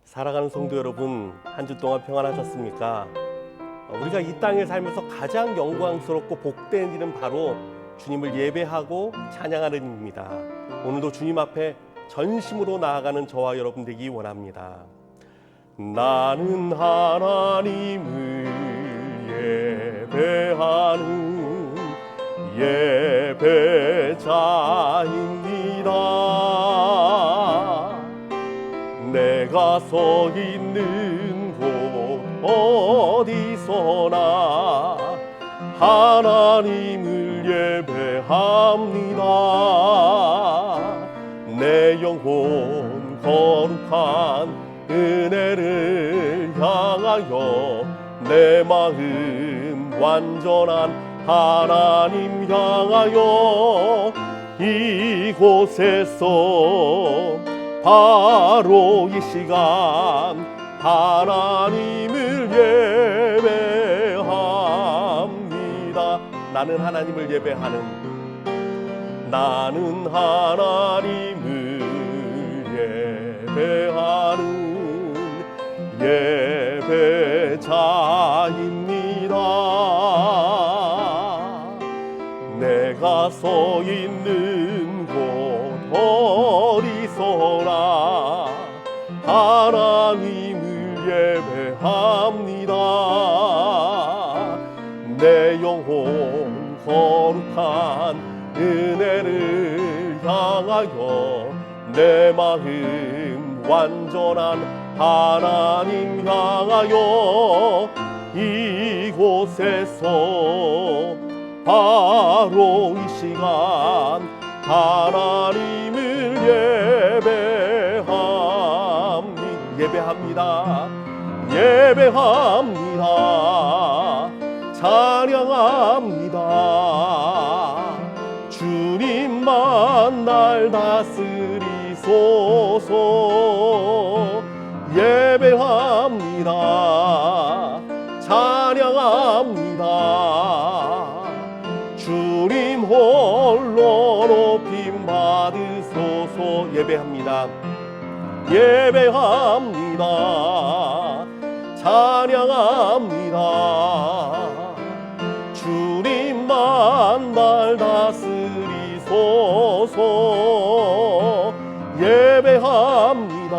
살아가는 성도 여러분, 한 주 동안 평안하셨습니까? 우리가 이 땅에 살면서 가장 영광스럽고 복된 일은 바로 주님을 예배하고 찬양하는 일입니다. 오늘도 주님 앞에 전심으로 나아가는 저와 여러분 되기 원합니다. 나는 하나님을 예배하는 예배자입니다. 내가 서 있는 곳 어디서나 하나님을 예배합니다. 내 영혼 거룩한 은혜를 향하여 내 마음 완전한 하나님 향하여 이곳에서 바로 이 시간 하나님을 예배합니다. 나는 하나님을 예배하는, 나는 하나님을 예배하는 예배자입니다. 내가 서 있는 곳 어디서나 하나님을 예배합니다. 내 영혼 거룩한 은혜를 향하여 내 마음 완전한 하나님 향하여 이곳에서 바로 이 시간 하나님을 예배합니다. 예배합니다. 찬양합니다. 주님만 날 다스리소서. 예배합니다. 찬양합니다. 주님 홀로 높임 받으소서. 예배합니다. 예배합니다. 찬양합니다. 주님만 날 다스리소서. 예배합니다.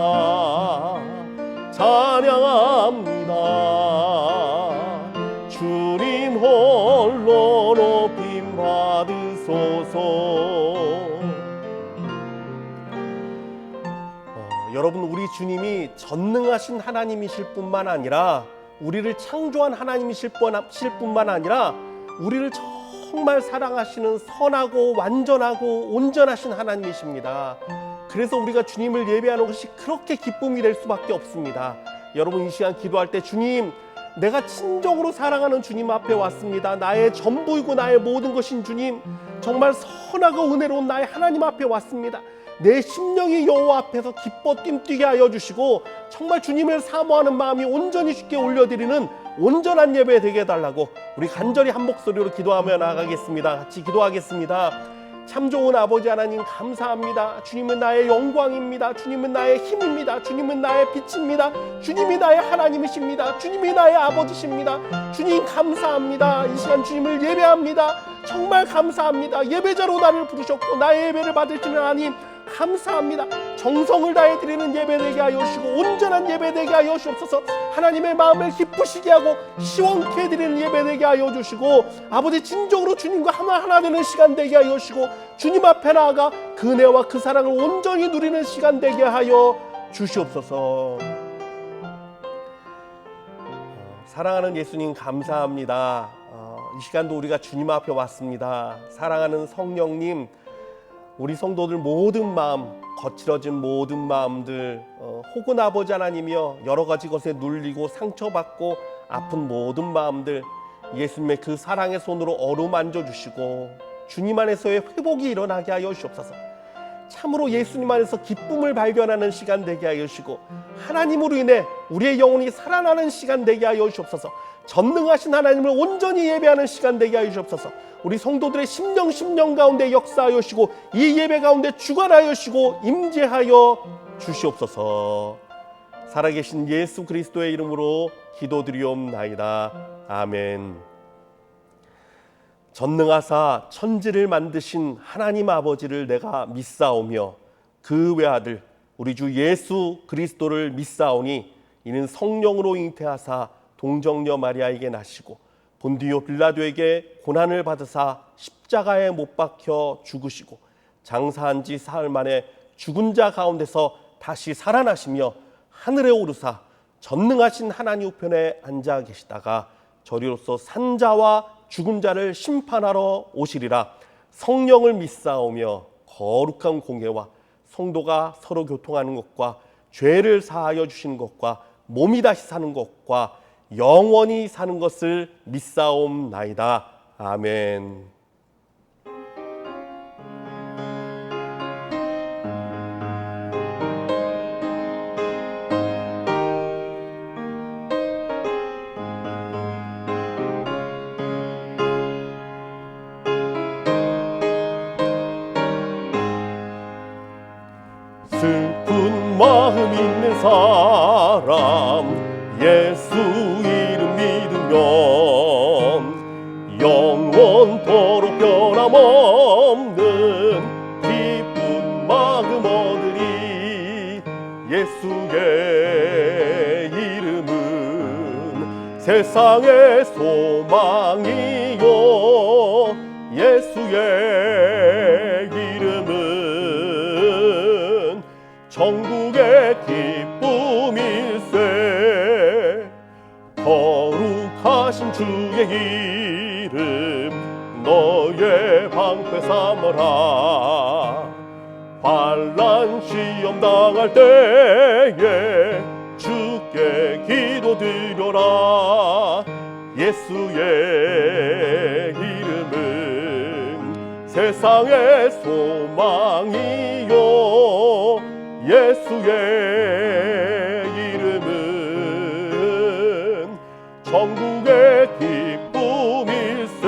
찬양합니다. 주님 홀로 높임 받으소서. 여러분, 우리 주님이 전능하신 하나님이실 뿐만 아니라 우리를 창조한 하나님이실 뿐만 아니라 우리를 정말 사랑하시는 선하고 완전하고 온전하신 하나님이십니다. 그래서 우리가 주님을 예배하는 것이 그렇게 기쁨이 될 수밖에 없습니다. 여러분, 이 시간 기도할 때 주님, 내가 진정으로 사랑하는 주님 앞에 왔습니다. 나의 전부이고 나의 모든 것인 주님, 정말 선하고 은혜로운 나의 하나님 앞에 왔습니다. 내 심령이 여호와 앞에서 기뻐 뜀뛰게 하여 주시고 정말 주님을 사모하는 마음이 온전히 주께 올려드리는 온전한 예배 되게 해달라고 우리 간절히 한 목소리로 기도하며 나아가겠습니다. 같이 기도하겠습니다. 참 좋은 아버지 하나님, 감사합니다. 주님은 나의 영광입니다. 주님은 나의 힘입니다. 주님은 나의 빛입니다. 주님이 나의 하나님이십니다. 주님이 나의 아버지십니다. 주님 감사합니다. 이 시간 주님을 예배합니다. 정말 감사합니다. 예배자로 나를 부르셨고 나의 예배를 받으시는 하나님 감사합니다. 정성을 다해 드리는 예배 되게 하여 주시고 온전한 예배 되게 하여 주옵소서. 하나님의 마음을 기쁘시게 하고 시원케 드리는 예배 되게 하여 주시고 아버지, 진정으로 주님과 하나 되는 시간 되게 하여 주시고 주님 앞에 나아가 그 은혜와 그 사랑을 온전히 누리는 시간 되게 하여 주시옵소서. 사랑하는 예수님 감사합니다. 이 시간도 우리가 주님 앞에 왔습니다. 사랑하는 성령님, 우리 성도들 모든 마음, 거칠어진 모든 마음들, 혹은 아버지 하나님이여 여러 가지 것에 눌리고 상처받고 아픈 모든 마음들 예수님의 그 사랑의 손으로 어루만져 주시고 주님 안에서의 회복이 일어나게 하여 주옵소서. 참으로 예수님 안에서 기쁨을 발견하는 시간 되게 하여 주시고 하나님으로 인해 우리의 영혼이 살아나는 시간 되게 하여 주옵소서. 전능하신 하나님을 온전히 예배하는 시간 되게 하여 주옵소서. 우리 성도들의 심령 가운데 역사하여 주시고 이 예배 가운데 주관하여 주시고 임재하여 주시옵소서. 살아계신 예수 그리스도의 이름으로 기도드리옵나이다. 아멘. 전능하사 천지를 만드신 하나님 아버지를 내가 믿사오며 그 외아들 우리 주 예수 그리스도를 믿사오니 이는 성령으로 잉태하사 동정녀 마리아에게 나시고 본디오 빌라도에게 고난을 받으사 십자가에 못 박혀 죽으시고 장사한 지 사흘 만에 죽은 자 가운데서 다시 살아나시며 하늘에 오르사 전능하신 하나님 우편에 앉아 계시다가 저리로서 산자와 죽은 자를 심판하러 오시리라. 성령을 믿사오며 거룩한 공예와 성도가 서로 교통하는 것과 죄를 사하여 주시는 것과 몸이 다시 사는 것과 영원히 사는 것을 믿사옵나이다. 아멘. 슬픈 마음 있는 사람 예수 이름 믿으면 영원토록 변함없는 기쁜 마음 얻으리. 예수의 이름은 세상의 소망이요 예수의 이름은 천국의 기쁨일세. 거룩하신 주의 이름 너의 방패 삼으라. 환난 시험 당할 때에 주께 기도드려라. 예수의 이름은 세상의 소망이요 예수의 이름은 천국의 기쁨일세.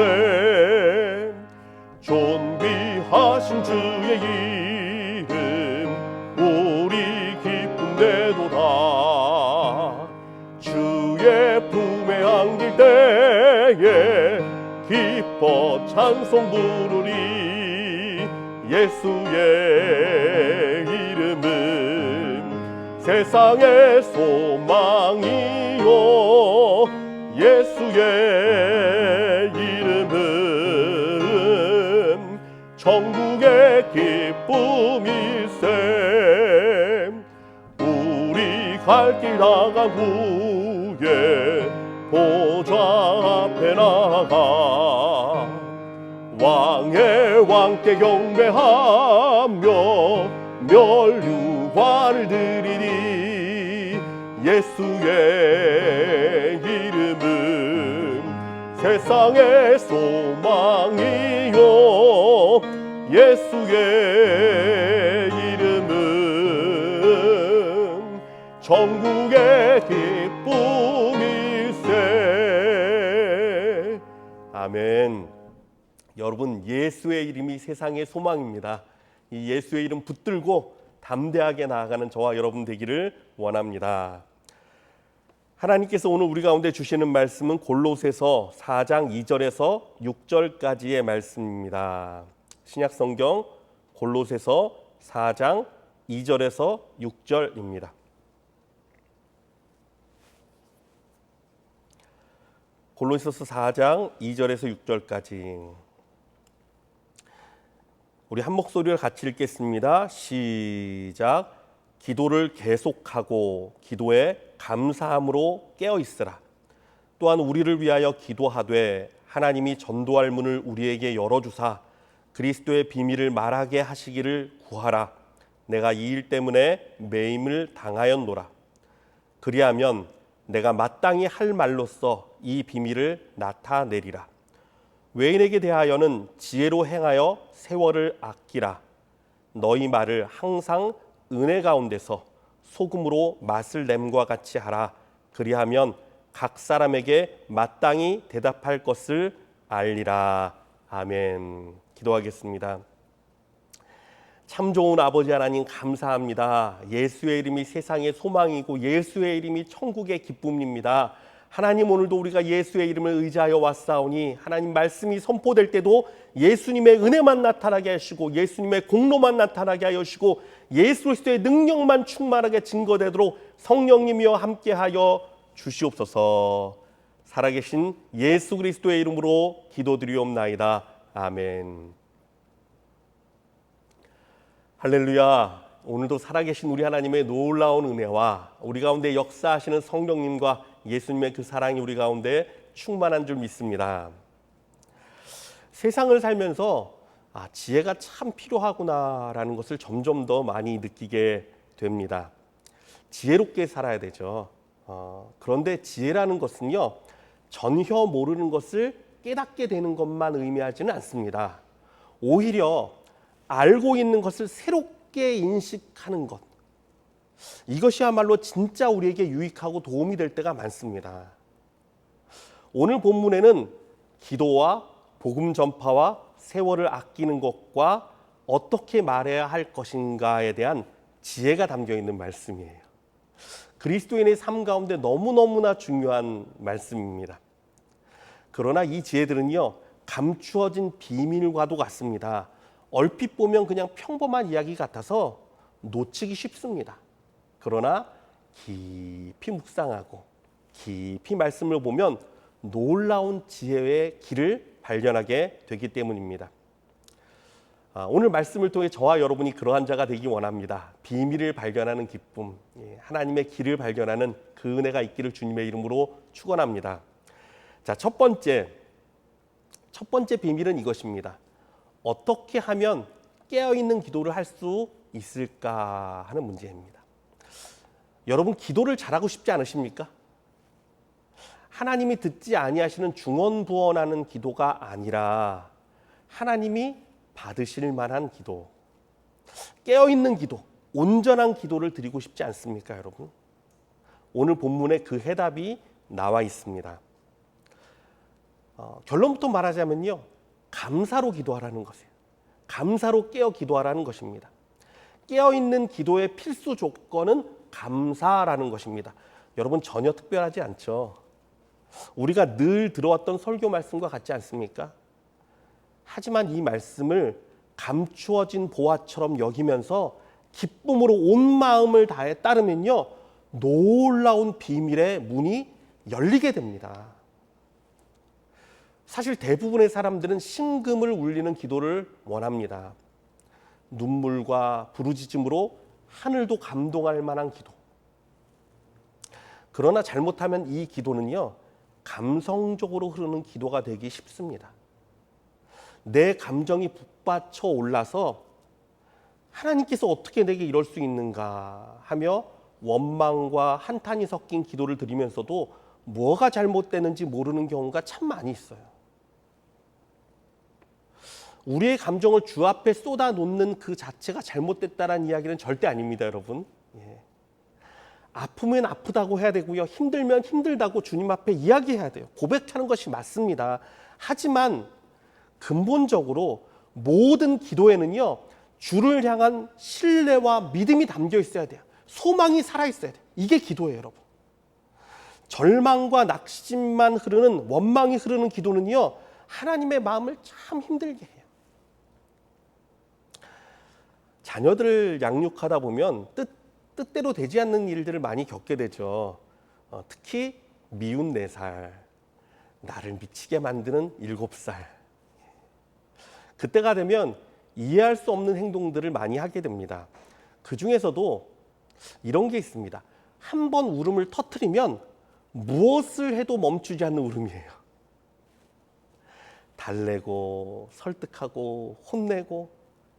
존귀하신 주의 이름 우리 기쁨되도다. 주의 품에 안길 때에 기뻐 찬송 부르리. 예수의 이름은 세상의 소망이요 예수의 이름은 천국의 기쁨일세. 우리 갈 길 나간 후에 보좌 앞에 나가 왕의 왕께 경배하며 멸류관을 드리니. 예수의 이름은 세상의 소망이요 예수의 이름은 천국의 기쁨일세. 아멘. 여러분, 예수의 이름이 세상의 소망입니다. 이 예수의 이름 붙들고 담대하게 나아가는 저와 여러분 되기를 원합니다. 하나님께서 오늘 우리 가운데 주시는 말씀은 골로새서 4장 2절에서 6절까지의 말씀입니다. 신약성경 골로새서 4장 2절에서 6절입니다. 골로새서 4장 2절에서 6절까지 우리 한 목소리를 같이 읽겠습니다. 시작. 기도를 계속하고 기도에 감사함으로 깨어 있으라. 또한 우리를 위하여 기도하되 하나님이 전도할 문을 우리에게 열어주사 그리스도의 비밀을 말하게 하시기를 구하라. 내가 이 일 때문에 매임을 당하였노라. 그리하면 내가 마땅히 할 말로써 이 비밀을 나타내리라. 외인에게 대하여는 지혜로 행하여 세월을 아끼라. 너희 말을 항상 은혜 가운데서 소금으로 맛을 냄과 같이 하라. 그리하면 각 사람에게 마땅히 대답할 것을 알리라. 아멘. 기도하겠습니다. 참 좋은 아버지 하나님 감사합니다. 예수의 이름이 세상의 소망이고 예수의 이름이 천국의 기쁨입니다. 하나님, 오늘도 우리가 예수의 이름을 의지하여 왔사오니 하나님 말씀이 선포될 때도 예수님의 은혜만 나타나게 하시고 예수님의 공로만 나타나게 하시고 예수 그리스도의 능력만 충만하게 증거되도록 성령님이여 함께하여 주시옵소서. 살아계신 예수 그리스도의 이름으로 기도드리옵나이다. 아멘. 할렐루야. 오늘도 살아계신 우리 하나님의 놀라운 은혜와 우리 가운데 역사하시는 성령님과 예수님의 그 사랑이 우리 가운데 충만한 줄 믿습니다. 세상을 살면서 지혜가 참 필요하구나라는 것을 점점 더 많이 느끼게 됩니다. 지혜롭게 살아야 되죠. 그런데 지혜라는 것은요, 전혀 모르는 것을 깨닫게 되는 것만 의미하지는 않습니다. 오히려 알고 있는 것을 새롭게 인식하는 것, 이것이야말로 진짜 우리에게 유익하고 도움이 될 때가 많습니다. 오늘 본문에는 기도와 복음 전파와 세월을 아끼는 것과 어떻게 말해야 할 것인가에 대한 지혜가 담겨 있는 말씀이에요. 그리스도인의 삶 가운데 너무너무나 중요한 말씀입니다. 그러나 이 지혜들은요, 감추어진 비밀과도 같습니다. 얼핏 보면 그냥 평범한 이야기 같아서 놓치기 쉽습니다. 그러나 깊이 묵상하고 깊이 말씀을 보면 놀라운 지혜의 길을 발견하게 되기 때문입니다. 오늘 말씀을 통해 저와 여러분이 그러한 자가 되기 원합니다. 비밀을 발견하는 기쁨, 하나님의 길을 발견하는 그 은혜가 있기를 주님의 이름으로 축원합니다. 자, 첫 번째 비밀은 이것입니다. 어떻게 하면 깨어있는 기도를 할 수 있을까 하는 문제입니다. 여러분, 기도를 잘하고 싶지 않으십니까? 하나님이 듣지 아니하시는 중언부언하는 기도가 아니라 하나님이 받으실 만한 기도, 깨어있는 기도, 온전한 기도를 드리고 싶지 않습니까, 여러분? 오늘 본문에 그 해답이 나와 있습니다. 결론부터 말하자면요, 감사로 기도하라는 것이에요. 감사로 깨어 기도하라는 것입니다. 깨어있는 기도의 필수 조건은 감사라는 것입니다. 여러분, 전혀 특별하지 않죠? 우리가 늘 들어왔던 설교 말씀과 같지 않습니까? 하지만 이 말씀을 감추어진 보화처럼 여기면서 기쁨으로 온 마음을 다해 따르면요, 놀라운 비밀의 문이 열리게 됩니다. 사실 대부분의 사람들은 심금을 울리는 기도를 원합니다. 눈물과 부르짖음으로 하늘도 감동할 만한 기도. 그러나 잘못하면 이 기도는요, 감성적으로 흐르는 기도가 되기 쉽습니다. 내 감정이 북받쳐 올라서 하나님께서 어떻게 내게 이럴 수 있는가 하며 원망과 한탄이 섞인 기도를 드리면서도 뭐가 잘못되는지 모르는 경우가 참 많이 있어요. 우리의 감정을 주 앞에 쏟아놓는 그 자체가 잘못됐다는 이야기는 절대 아닙니다, 여러분. 아프면 아프다고 해야 되고요, 힘들면 힘들다고 주님 앞에 이야기해야 돼요. 고백하는 것이 맞습니다. 하지만 근본적으로 모든 기도에는요, 주를 향한 신뢰와 믿음이 담겨 있어야 돼요. 소망이 살아있어야 돼요. 이게 기도예요, 여러분. 절망과 낙심만 흐르는, 원망이 흐르는 기도는요, 하나님의 마음을 참 힘들게 해요. 자녀들을 양육하다 보면 뜻대로 되지 않는 일들을 많이 겪게 되죠. 특히 미운 4살, 나를 미치게 만드는 7살. 그때가 되면 이해할 수 없는 행동들을 많이 하게 됩니다. 그 중에서도 이런 게 있습니다. 한 번 울음을 터뜨리면 무엇을 해도 멈추지 않는 울음이에요. 달래고 설득하고 혼내고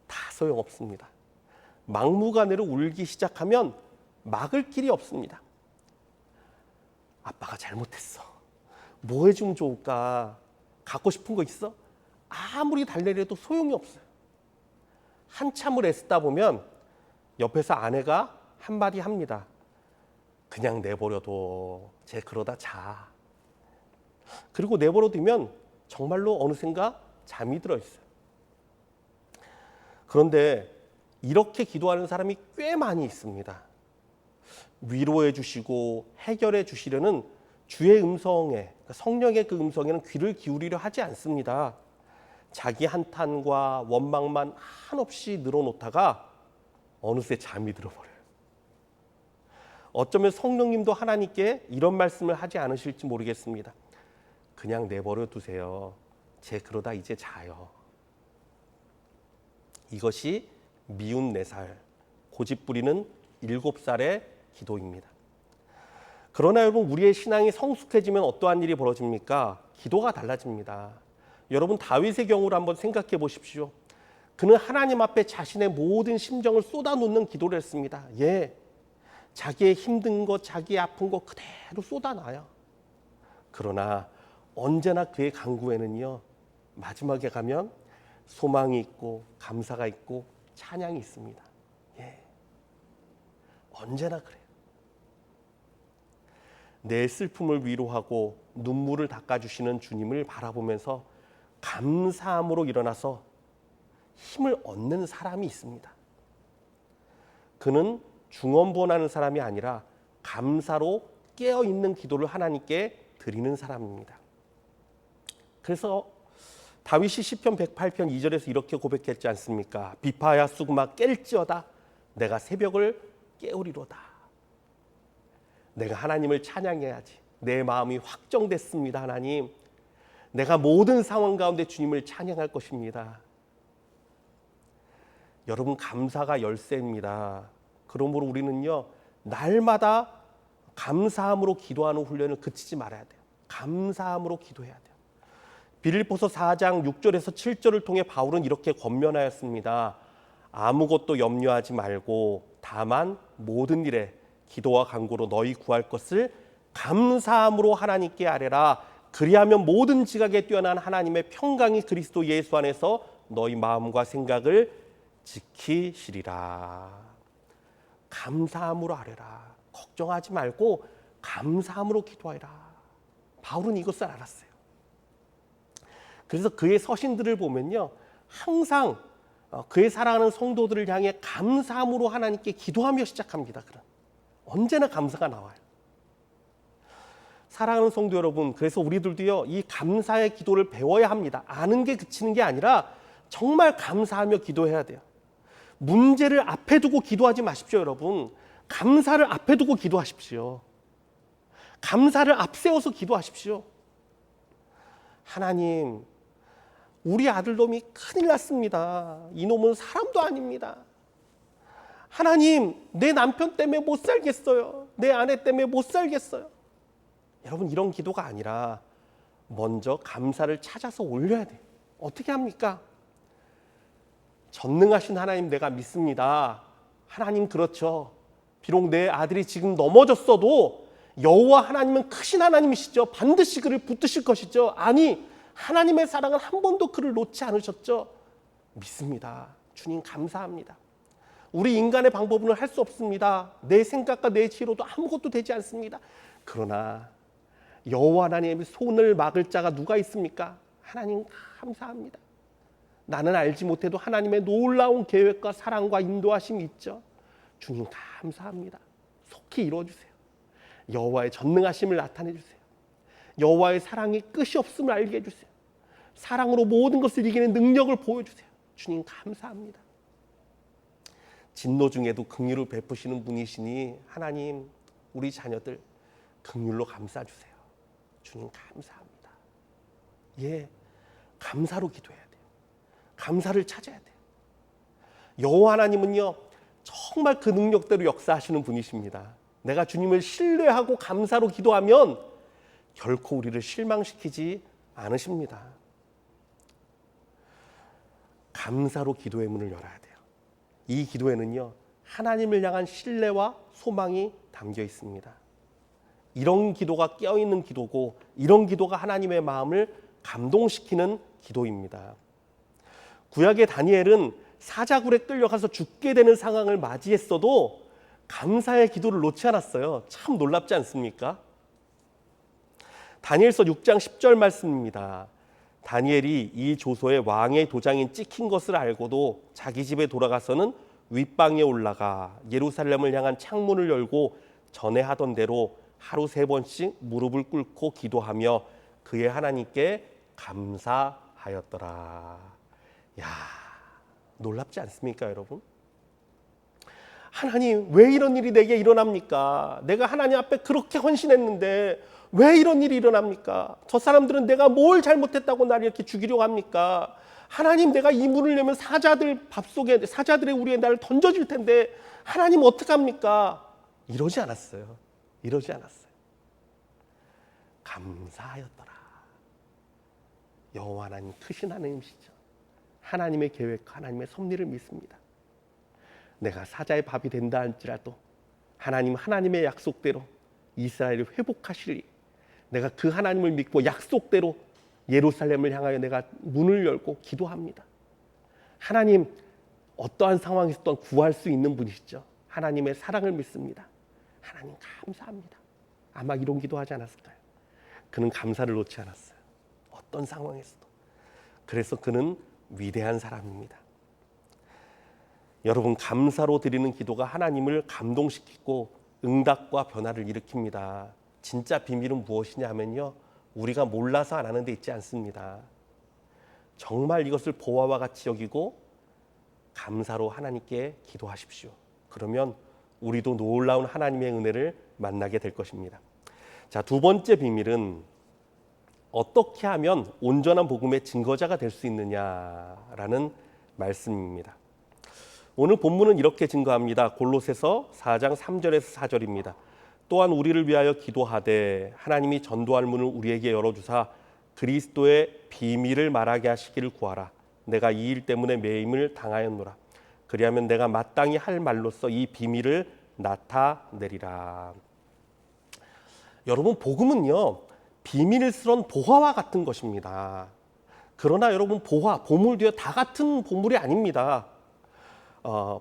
다 소용없습니다. 막무가내로 울기 시작하면 막을 길이 없습니다. 아빠가 잘못했어. 뭐 해주면 좋을까? 갖고 싶은 거 있어? 아무리 달래려도 소용이 없어요. 한참을 애쓰다 보면 옆에서 아내가 한마디 합니다. 그냥 내버려둬. 쟤 그러다 자. 그리고 내버려두면 정말로 어느샌가 잠이 들어 있어요. 그런데 이렇게 기도하는 사람이 꽤 많이 있습니다. 위로해 주시고 해결해 주시려는 주의 음성에, 성령의 그 음성에는 귀를 기울이려 하지 않습니다. 자기 한탄과 원망만 한없이 늘어놓다가 어느새 잠이 들어버려요. 어쩌면 성령님도 하나님께 이런 말씀을 하지 않으실지 모르겠습니다. 그냥 내버려 두세요. 제 그러다 이제 자요. 이것이 미운 4살, 고집 부리는 7살의 기도입니다. 그러나 여러분, 우리의 신앙이 성숙해지면 어떠한 일이 벌어집니까? 기도가 달라집니다. 여러분, 다윗의 경우를 한번 생각해 보십시오. 그는 하나님 앞에 자신의 모든 심정을 쏟아놓는 기도를 했습니다. 예, 자기의 힘든 것, 자기의 아픈 것 그대로 쏟아놔요. 그러나 언제나 그의 간구에는요, 마지막에 가면 소망이 있고 감사가 있고 찬양이 있습니다. 예, 언제나 그래요. 내 슬픔을 위로하고 눈물을 닦아주시는 주님을 바라보면서 감사함으로 일어나서 힘을 얻는 사람이 있습니다. 그는 중언부언하는 사람이 아니라 감사로 깨어있는 기도를 하나님께 드리는 사람입니다. 그래서 다윗이 시편 108편 2절에서 이렇게 고백했지 않습니까? 비파야 쑥마 깰지어다 내가 새벽을 깨우리로다. 내가 하나님을 찬양해야지. 내 마음이 확정됐습니다. 하나님, 내가 모든 상황 가운데 주님을 찬양할 것입니다. 여러분, 감사가 열쇠입니다. 그러므로 우리는요, 날마다 감사함으로 기도하는 훈련을 그치지 말아야 돼요. 감사함으로 기도해야 돼요. 빌립보서 4장 6절에서 7절을 통해 바울은 이렇게 권면하였습니다. 아무것도 염려하지 말고 다만 모든 일에 기도와 간구로 너희 구할 것을 감사함으로 하나님께 아뢰라. 그리하면 모든 지각에 뛰어난 하나님의 평강이 그리스도 예수 안에서 너희 마음과 생각을 지키시리라. 감사함으로 아뢰라. 걱정하지 말고 감사함으로 기도하라. 바울은 이것을 알았어요. 그래서 그의 서신들을 보면요, 항상 그의 사랑하는 성도들을 향해 감사함으로 하나님께 기도하며 시작합니다. 언제나 감사가 나와요. 사랑하는 성도 여러분, 그래서 우리들도요, 이 감사의 기도를 배워야 합니다. 아는 게 그치는 게 아니라 정말 감사하며 기도해야 돼요. 문제를 앞에 두고 기도하지 마십시오, 여러분. 감사를 앞에 두고 기도하십시오. 감사를 앞세워서 기도하십시오. 하나님, 우리 아들놈이 큰일 났습니다. 이놈은 사람도 아닙니다. 하나님, 내 남편 때문에 못 살겠어요. 내 아내 때문에 못 살겠어요. 여러분, 이런 기도가 아니라 먼저 감사를 찾아서 올려야 돼요. 어떻게 합니까? 전능하신 하나님 내가 믿습니다. 하나님 그렇죠. 비록 내 아들이 지금 넘어졌어도 여호와 하나님은 크신 하나님이시죠. 반드시 그를 붙드실 것이죠. 아니, 하나님의 사랑은 한 번도 그를 놓지 않으셨죠. 믿습니다. 주님 감사합니다. 우리 인간의 방법으로는 할 수 없습니다. 내 생각과 내 지혜로도 아무것도 되지 않습니다. 그러나 여호와 하나님의 손을 막을 자가 누가 있습니까? 하나님 감사합니다. 나는 알지 못해도 하나님의 놀라운 계획과 사랑과 인도하심이 있죠. 주님 감사합니다. 속히 이루어주세요. 여호와의 전능하심을 나타내 주세요. 여호와의 사랑이 끝이 없음을 알게 해주세요. 사랑으로 모든 것을 이기는 능력을 보여주세요. 주님 감사합니다. 진노 중에도 긍휼을 베푸시는 분이시니 하나님, 우리 자녀들 긍휼로 감싸주세요. 주님 감사합니다. 예, 감사로 기도해야 돼요. 감사를 찾아야 돼요. 여호와 하나님은요, 정말 그 능력대로 역사하시는 분이십니다. 내가 주님을 신뢰하고 감사로 기도하면 결코 우리를 실망시키지 않으십니다. 감사로 기도의 문을 열어야 돼요. 이 기도에는요, 하나님을 향한 신뢰와 소망이 담겨 있습니다. 이런 기도가 깨어있는 기도고, 이런 기도가 하나님의 마음을 감동시키는 기도입니다. 구약의 다니엘은 사자굴에 끌려가서 죽게 되는 상황을 맞이했어도 감사의 기도를 놓지 않았어요. 참 놀랍지 않습니까? 다니엘서 6장 10절 말씀입니다. 다니엘이 이 조서에 왕의 도장이 찍힌 것을 알고도 자기 집에 돌아가서는 윗방에 올라가 예루살렘을 향한 창문을 열고 전에 하던 대로 하루 3번씩 무릎을 꿇고 기도하며 그의 하나님께 감사하였더라. 야, 놀랍지 않습니까, 여러분? 하나님, 왜 이런 일이 내게 일어납니까? 내가 하나님 앞에 그렇게 헌신했는데 왜 이런 일이 일어납니까? 저 사람들은 내가 뭘 잘못했다고 나를 이렇게 죽이려고 합니까? 하나님, 내가 이 문을 열면 사자들 밥속에, 사자들의 우리의 나를 던져줄 텐데 하나님 어떡합니까? 이러지 않았어요. 이러지 않았어요. 감사하였더라. 여호와 하나님 크신 하나님이시죠. 하나님의 계획, 하나님의 섭리를 믿습니다. 내가 사자의 밥이 된다 할지라도 하나님의 약속대로 이스라엘을 회복하시리. 내가 그 하나님을 믿고 약속대로 예루살렘을 향하여 내가 문을 열고 기도합니다. 하나님, 어떠한 상황에서도 구할 수 있는 분이시죠. 하나님의 사랑을 믿습니다. 하나님 감사합니다. 아마 이런 기도하지 않았을까요? 그는 감사를 놓지 않았어요. 어떤 상황에서도. 그래서 그는 위대한 사람입니다. 여러분, 감사로 드리는 기도가 하나님을 감동시키고 응답과 변화를 일으킵니다. 진짜 비밀은 무엇이냐 하면요, 우리가 몰라서 안 하는 데 있지 않습니다. 정말 이것을 보화와 같이 여기고 감사로 하나님께 기도하십시오. 그러면 우리도 놀라운 하나님의 은혜를 만나게 될 것입니다. 자, 두 번째 비밀은 어떻게 하면 온전한 복음의 증거자가 될 수 있느냐라는 말씀입니다. 오늘 본문은 이렇게 증거합니다. 골로새서 4장 3절에서 4절입니다. 또한 우리를 위하여 기도하되 하나님이 전도할 문을 우리에게 열어주사 그리스도의 비밀을 말하게 하시기를 구하라. 내가 이 일 때문에 매임을 당하였노라. 그리하면 내가 마땅히 할 말로써 이 비밀을 나타내리라. 여러분, 복음은요, 비밀스러운 보화와 같은 것입니다. 그러나 여러분, 보물도요, 다 같은 보물이 아닙니다.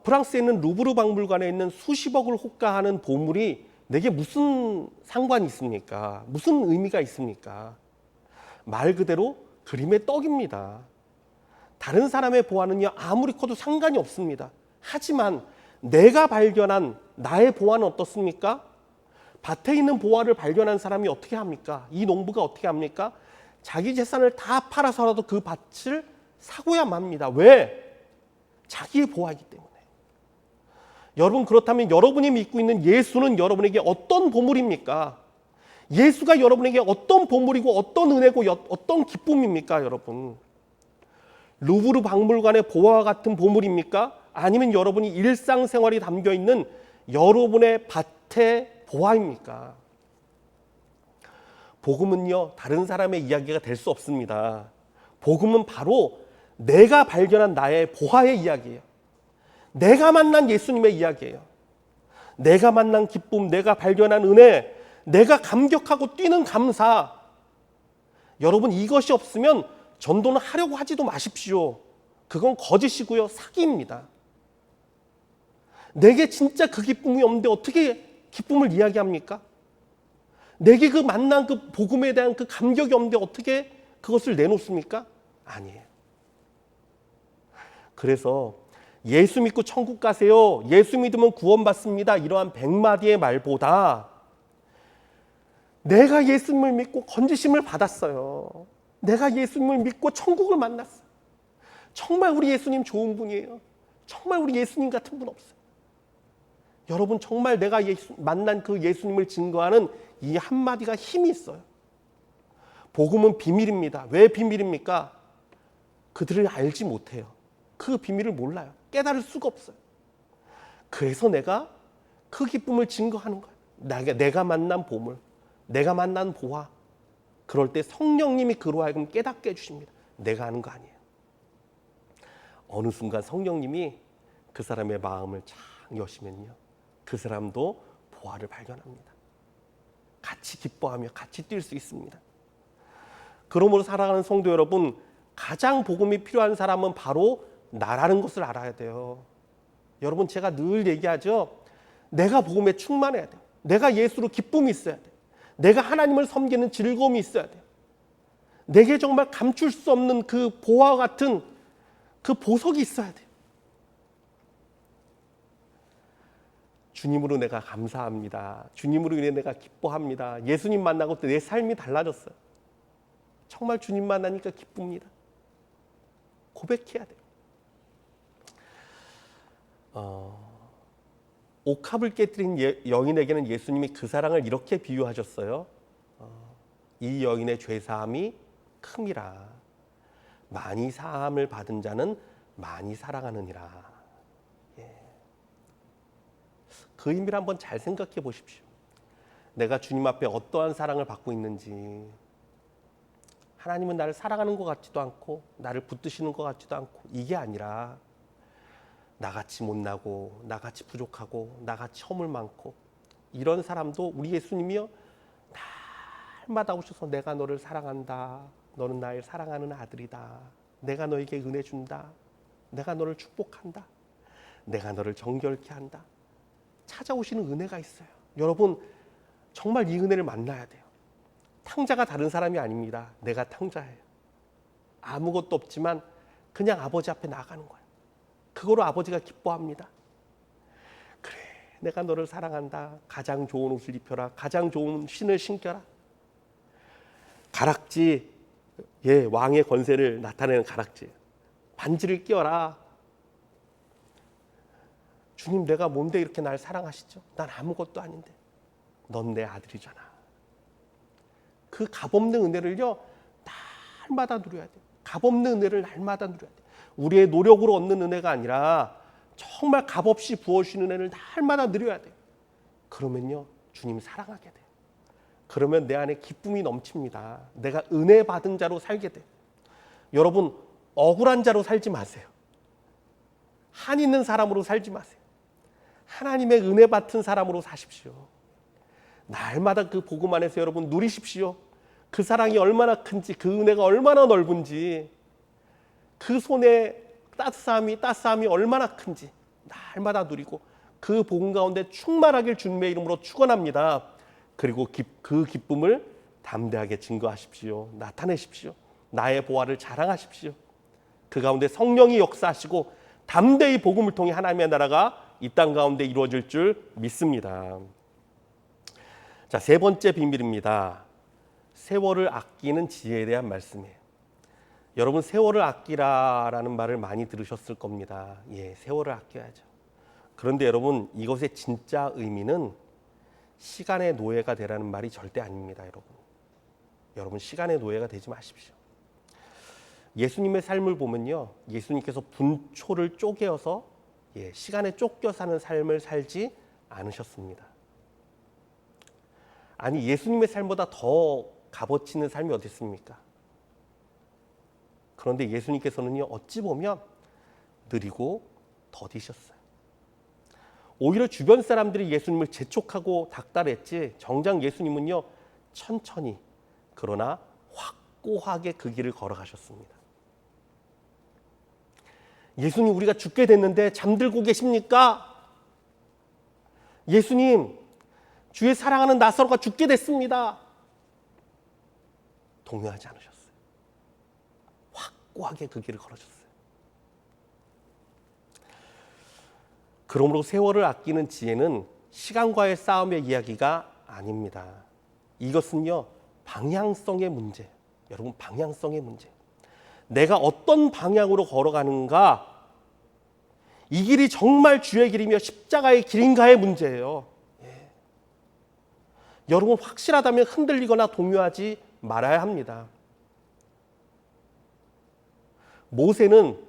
프랑스에 있는 루브르 박물관에 있는 수십억을 호가하는 보물이 내게 무슨 상관이 있습니까? 무슨 의미가 있습니까? 말 그대로 그림의 떡입니다. 다른 사람의 보화는요, 아무리 커도 상관이 없습니다. 하지만 내가 발견한 나의 보화는 어떻습니까? 밭에 있는 보화를 발견한 사람이 어떻게 합니까? 이 농부가 어떻게 합니까? 자기 재산을 다 팔아서라도 그 밭을 사고야 맙니다. 왜? 자기의 보화이기 때문에. 여러분, 그렇다면 여러분이 믿고 있는 예수는 여러분에게 어떤 보물입니까? 예수가 여러분에게 어떤 보물이고 어떤 은혜고 어떤 기쁨입니까, 여러분? 루브르 박물관의 보화와 같은 보물입니까? 아니면 여러분이 일상생활이 담겨있는 여러분의 밭의 보화입니까? 복음은요, 다른 사람의 이야기가 될 수 없습니다. 복음은 바로 내가 발견한 나의 보화의 이야기예요. 내가 만난 예수님의 이야기예요. 내가 만난 기쁨, 내가 발견한 은혜, 내가 감격하고 뛰는 감사. 여러분, 이것이 없으면 전도는 하려고 하지도 마십시오. 그건 거짓이고요, 사기입니다. 내게 진짜 그 기쁨이 없는데 어떻게 기쁨을 이야기합니까? 내게 그 만난 그 복음에 대한 그 감격이 없는데 어떻게 그것을 내놓습니까? 아니에요. 그래서 예수 믿고 천국 가세요, 예수 믿으면 구원받습니다, 이러한 100마디의 말보다 내가 예수님을 믿고 건지심을 받았어요. 내가 예수님을 믿고 천국을 만났어요. 정말 우리 예수님 좋은 분이에요. 정말 우리 예수님 같은 분 없어요. 여러분, 정말 내가 만난 그 예수님을 증거하는 이 한마디가 힘이 있어요. 복음은 비밀입니다. 왜 비밀입니까? 그들을 알지 못해요. 그 비밀을 몰라요. 깨달을 수가 없어요. 그래서 내가 그 기쁨을 증거하는 거예요. 내가 만난 보물, 내가 만난 보화. 그럴 때 성령님이 그로 하여금 깨닫게 해주십니다. 내가 하는 거 아니에요. 어느 순간 성령님이 그 사람의 마음을 착 여시면요, 그 사람도 보화를 발견합니다. 같이 기뻐하며 같이 뛸 수 있습니다. 그러므로 살아가는 성도 여러분, 가장 복음이 필요한 사람은 바로 나라는 것을 알아야 돼요. 여러분, 제가 늘 얘기하죠. 내가 복음에 충만해야 돼요. 내가 예수로 기쁨이 있어야 돼요. 내가 하나님을 섬기는 즐거움이 있어야 돼요. 내게 정말 감출 수 없는 그 보화와 같은 그 보석이 있어야 돼요. 주님으로 내가 감사합니다. 주님으로 인해 내가 기뻐합니다. 예수님 만나고 내 삶이 달라졌어요. 정말 주님 만나니까 기쁩니다. 고백해야 돼요. 옥합을 깨뜨린 여인에게는 예수님이 그 사랑을 이렇게 비유하셨어요. 이 여인의 죄사함이 큼이라. 많이 사함을 받은 자는 많이 사랑하느니라. 그 의미를 한번 잘 생각해 보십시오. 내가 주님 앞에 어떠한 사랑을 받고 있는지. 하나님은 나를 사랑하는 것 같지도 않고 나를 붙드시는 것 같지도 않고 이게 아니라 나같이 못나고 나같이 부족하고 나같이 허물 많고 이런 사람도 우리 예수님이요 날마다 오셔서 내가 너를 사랑한다. 너는 나를 사랑하는 아들이다. 내가 너에게 은혜 준다. 내가 너를 축복한다. 내가 너를 정결케 한다. 찾아오시는 은혜가 있어요. 여러분 정말 이 은혜를 만나야 돼요. 탕자가 다른 사람이 아닙니다. 내가 탕자예요. 아무것도 없지만 그냥 아버지 앞에 나가는 거예요. 그거로 아버지가 기뻐합니다. 그래, 내가 너를 사랑한다. 가장 좋은 옷을 입혀라. 가장 좋은 신을 신겨라. 가락지, 왕의 권세를 나타내는 가락지. 반지를 끼워라. 주님, 내가 뭔데 이렇게 날 사랑하시죠? 난 아무것도 아닌데. 넌 내 아들이잖아. 그 값없는 은혜를요, 날마다 누려야 돼요. 값없는 은혜를 날마다 누려야 돼요. 우리의 노력으로 얻는 은혜가 아니라 정말 값없이 부어주시는 은혜를 날마다 누려야 돼요. 그러면요, 주님 사랑하게 돼요. 그러면 내 안에 기쁨이 넘칩니다. 내가 은혜 받은 자로 살게 돼요. 여러분, 억울한 자로 살지 마세요. 한 있는 사람으로 살지 마세요. 하나님의 은혜 받은 사람으로 사십시오. 날마다 그 복음 안에서 여러분 누리십시오. 그 사랑이 얼마나 큰지, 그 은혜가 얼마나 넓은지, 그 손의 따스함이 얼마나 큰지 날마다 누리고 그 복음 가운데 충만하길 주님의 이름으로 축원합니다. 그리고 그 기쁨을 담대하게 증거하십시오. 나타내십시오. 나의 보화를 자랑하십시오. 그 가운데 성령이 역사하시고 담대히 복음을 통해 하나님의 나라가 이 땅 가운데 이루어질 줄 믿습니다. 자, 세 번째 비밀입니다. 세월을 아끼는 지혜에 대한 말씀이에요. 여러분, 세월을 아끼라라는 말을 많이 들으셨을 겁니다. 세월을 아껴야죠. 그런데 여러분, 이것의 진짜 의미는 시간의 노예가 되라는 말이 절대 아닙니다. 여러분 시간의 노예가 되지 마십시오. 예수님의 삶을 보면요, 예수님께서 분초를 쪼개어서 시간에 쫓겨 사는 삶을 살지 않으셨습니다. 아니, 예수님의 삶보다 더 값어치 있는 삶이 어디 있습니까? 그런데 예수님께서는요, 어찌 보면 느리고 더디셨어요. 오히려 주변 사람들이 예수님을 재촉하고 닥달했지, 정작 예수님은요, 천천히 그러나 확고하게 그 길을 걸어가셨습니다. 예수님, 우리가 죽게 됐는데 잠들고 계십니까? 예수님, 주의 사랑하는 나사로가 죽게 됐습니다. 동요하지 않으셨어요. 확고하게 그 길을 걸어줬어요. 그러므로 세월을 아끼는 지혜는 시간과의 싸움의 이야기가 아닙니다. 이것은요, 방향성의 문제. 여러분, 방향성의 문제. 내가 어떤 방향으로 걸어가는가, 이 길이 정말 주의 길이며 십자가의 길인가의 문제예요. 여러분, 확실하다면 흔들리거나 동요하지 말아야 합니다. 모세는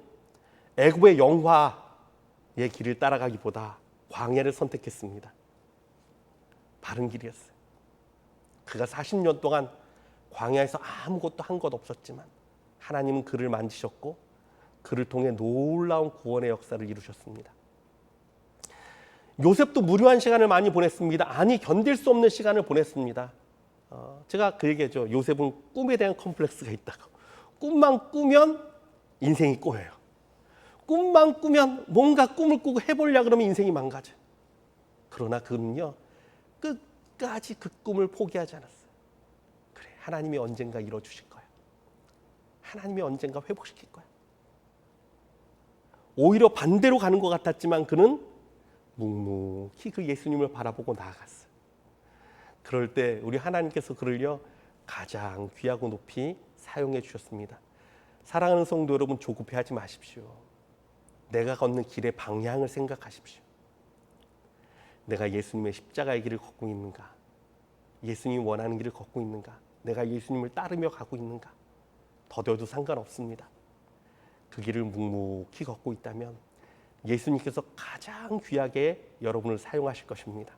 애굽의 영화의 길을 따라가기보다 광야를 선택했습니다. 바른 길이었어요. 그가 40년 동안 광야에서 아무것도 한 것 없었지만 하나님은 그를 만지셨고 그를 통해 놀라운 구원의 역사를 이루셨습니다. 요셉도 무료한 시간을 많이 보냈습니다. 아니, 견딜 수 없는 시간을 보냈습니다. 제가 그 얘기했죠. 요셉은 꿈에 대한 컴플렉스가 있다고. 꿈만 꾸면 인생이 꼬여요. 꿈만 꾸면 뭔가 꿈을 꾸고 해보려고 그러면 인생이 망가져요. 그러나 그는요, 끝까지 그 꿈을 포기하지 않았어요. 그래, 하나님이 언젠가 이뤄주실 거야. 하나님이 언젠가 회복시킬 거야. 오히려 반대로 가는 것 같았지만 그는 묵묵히 그 예수님을 바라보고 나아갔어요. 그럴 때 우리 하나님께서 그를요 가장 귀하고 높이 사용해 주셨습니다. 사랑하는 성도 여러분, 조급해하지 마십시오. 내가 걷는 길의 방향을 생각하십시오. 내가 예수님의 십자가의 길을 걷고 있는가? 예수님이 원하는 길을 걷고 있는가? 내가 예수님을 따르며 가고 있는가? 더뎌도 상관없습니다. 그 길을 묵묵히 걷고 있다면 예수님께서 가장 귀하게 여러분을 사용하실 것입니다.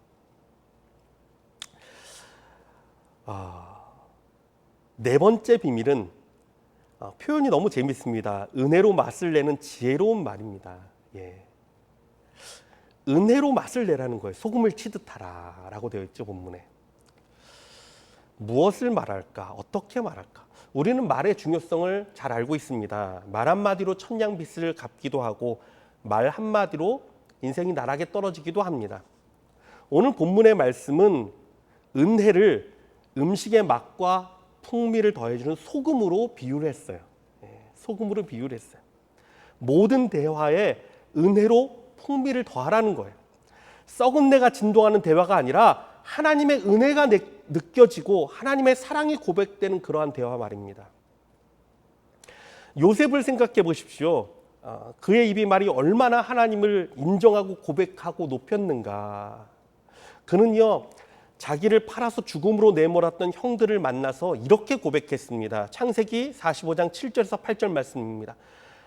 네 번째 비밀은 표현이 너무 재밌습니다. 은혜로 맛을 내는 지혜로운 말입니다. 은혜로 맛을 내라는 거예요. 소금을 치듯 하라 라고 되어 있죠, 본문에. 무엇을 말할까? 어떻게 말할까? 우리는 말의 중요성을 잘 알고 있습니다. 말 한마디로 천냥빚을 갚기도 하고 말 한마디로 인생이 나락에 떨어지기도 합니다. 오늘 본문의 말씀은 은혜를 음식의 맛과 풍미를 더해주는 소금으로 비유를 했어요. 소금으로 비유를 했어요. 모든 대화에 은혜로 풍미를 더하라는 거예요. 썩은 내가 진동하는 대화가 아니라 하나님의 은혜가 느껴지고 하나님의 사랑이 고백되는 그러한 대화 말입니다. 요셉을 생각해 보십시오. 그의 입이 말이 얼마나 하나님을 인정하고 고백하고 높였는가. 그는요 자기를 팔아서 죽음으로 내몰았던 형들을 만나서 이렇게 고백했습니다. 창세기 45장 7절에서 8절 말씀입니다.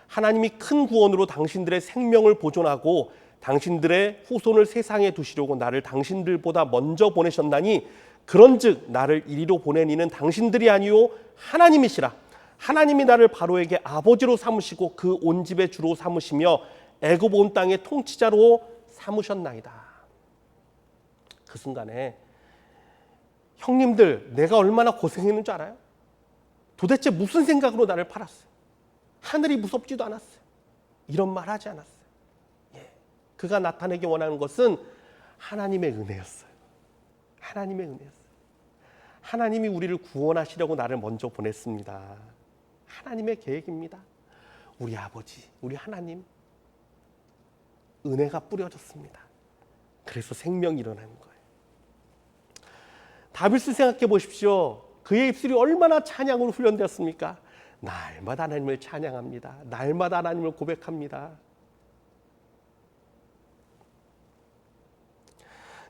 하나님이 큰 구원으로 당신들의 생명을 보존하고 당신들의 후손을 세상에 두시려고 나를 당신들보다 먼저 보내셨나니 그런즉 나를 이리로 보낸 이는 당신들이 아니요 하나님이시라. 하나님이 나를 바로에게 아버지로 삼으시고 그 온 집의 주로 삼으시며 애굽 온 땅의 통치자로 삼으셨나이다. 그 순간에 형님들, 내가 얼마나 고생했는 줄 알아요? 도대체 무슨 생각으로 나를 팔았어요? 하늘이 무섭지도 않았어요. 이런 말 하지 않았어요. 그가 나타내기 원하는 것은 하나님의 은혜였어요. 하나님의 은혜였어요. 하나님이 우리를 구원하시려고 나를 먼저 보냈습니다. 하나님의 계획입니다. 우리 아버지, 우리 하나님 은혜가 뿌려졌습니다. 그래서 생명이 일어나는 거예요. 다윗을 생각해 보십시오. 그의 입술이 얼마나 찬양으로 훈련되었습니까? 날마다 하나님을 찬양합니다. 날마다 하나님을 고백합니다.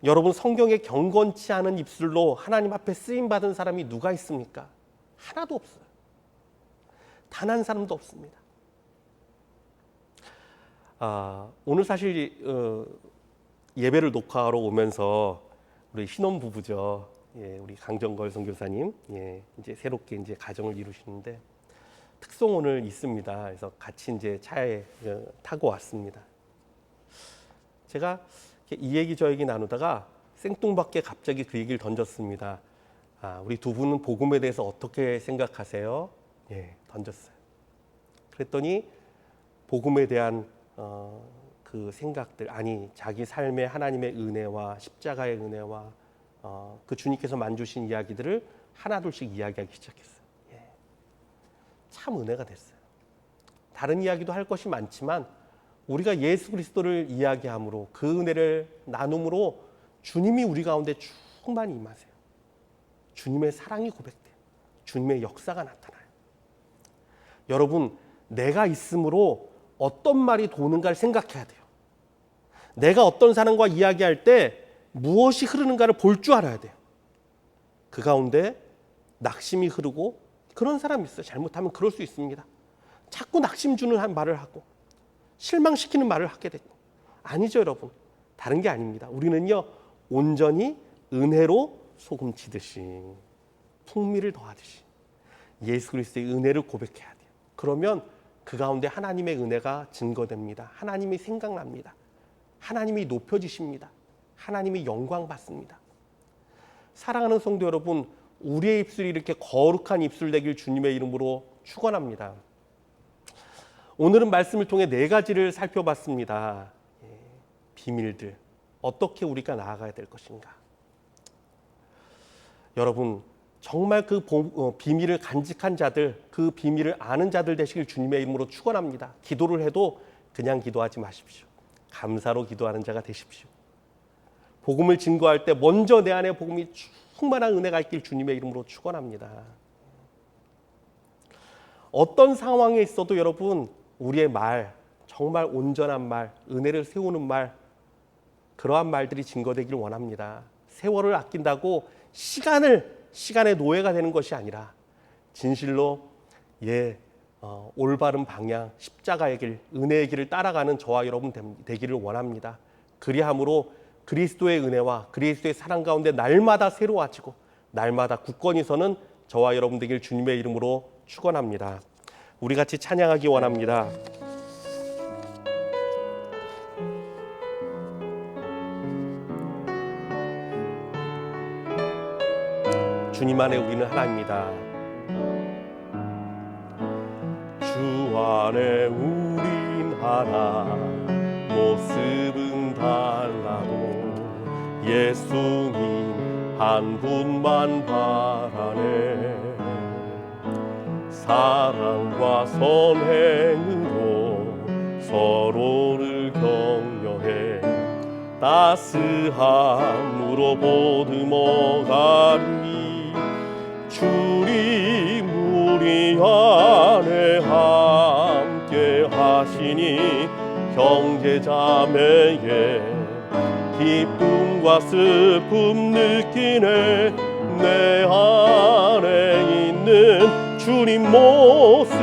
여러분, 성경에 경건치 않은 입술로 하나님 앞에 쓰임받은 사람이 누가 있습니까? 하나도 없어요. 단 한 사람도 없습니다. 오늘 사실 예배를 녹화하러 오면서 우리 신혼부부죠. 우리 강정걸 선교사님, 이제 새롭게 이제 가정을 이루시는데 특송오늘 있습니다. 그래서 같이 이제 차에 타고 왔습니다. 제가 이 얘기 저 얘기 나누다가 생뚱맞게 갑자기 그 얘기를 던졌습니다. 우리 두 분은 복음에 대해서 어떻게 생각하세요? 던졌어요. 그랬더니 복음에 대한 그 생각들, 자기 삶의 하나님의 은혜와 십자가의 은혜와 그 주님께서 만주신 이야기들을 하나둘씩 이야기하기 시작했어요. 참 은혜가 됐어요. 다른 이야기도 할 것이 많지만 우리가 예수 그리스도를 이야기함으로 그 은혜를 나눔으로 주님이 우리 가운데 충만히 임하세요. 주님의 사랑이 고백돼요. 주님의 역사가 나타나요. 여러분, 내가 있음으로 어떤 말이 도는가를 생각해야 돼요. 내가 어떤 사람과 이야기할 때 무엇이 흐르는가를 볼 줄 알아야 돼요. 그 가운데 낙심이 흐르고 그런 사람이 있어요. 잘못하면 그럴 수 있습니다. 자꾸 낙심 주는 말을 하고 실망시키는 말을 하게 되고. 아니죠, 여러분. 다른 게 아닙니다. 우리는요 온전히 은혜로 소금 치듯이 풍미를 더하듯이 예수 그리스도의 은혜를 고백해야 돼요. 그러면 그 가운데 하나님의 은혜가 증거됩니다. 하나님이 생각납니다. 하나님이 높여지십니다. 하나님이 영광 받습니다. 사랑하는 성도 여러분, 우리의 입술이 이렇게 거룩한 입술 되길 주님의 이름으로 축원합니다. 오늘은 말씀을 통해 네 가지를 살펴봤습니다. 비밀들, 어떻게 우리가 나아가야 될 것인가. 여러분, 정말 그 비밀을 간직한 자들, 그 비밀을 아는 자들 되시길 주님의 이름으로 축원합니다. 기도를 해도 그냥 기도하지 마십시오. 감사로 기도하는 자가 되십시오. 복음을 증거할 때 먼저 내 안에 복음이 충만한 은혜가 있길 주님의 이름으로 축원합니다. 어떤 상황에 있어도 여러분, 우리의 말, 정말 온전한 말, 은혜를 세우는 말, 그러한 말들이 증거되길 원합니다. 세월을 아낀다고 시간의 노예가 되는 것이 아니라 진실로 올바른 방향, 십자가의 길, 은혜의 길을 따라가는 저와 여러분 되기를 원합니다. 그리함으로 그리스도의 은혜와 그리스도의 사랑 가운데 날마다 새로워지고 날마다 굳건히 서는 저와 여러분 되길 주님의 이름으로 축원합니다. 우리 같이 찬양하기 원합니다. 주님 안에 우리는 하나입니다. 주 안에 우린 하나, 모습은 달라도 예수님 한 분만 바라네. 사랑과 선행으로 서로를 격려해 따스함으로 보듬어가리. 주님 우리 안에 함께 하시니 형제자매의 기쁨과 슬픔 느끼네. 내 안에 있는 주님 모습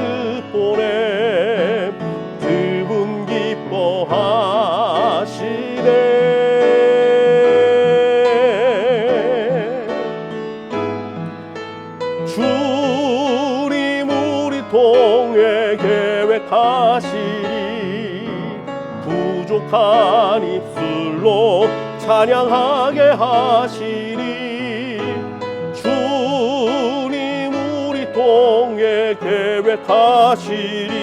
보내 그분 기뻐하시네. 주님 우리 통해 계획하시리. 부족한 입술로 찬양하게 하시리. 주님 우리 통해 계획하시리.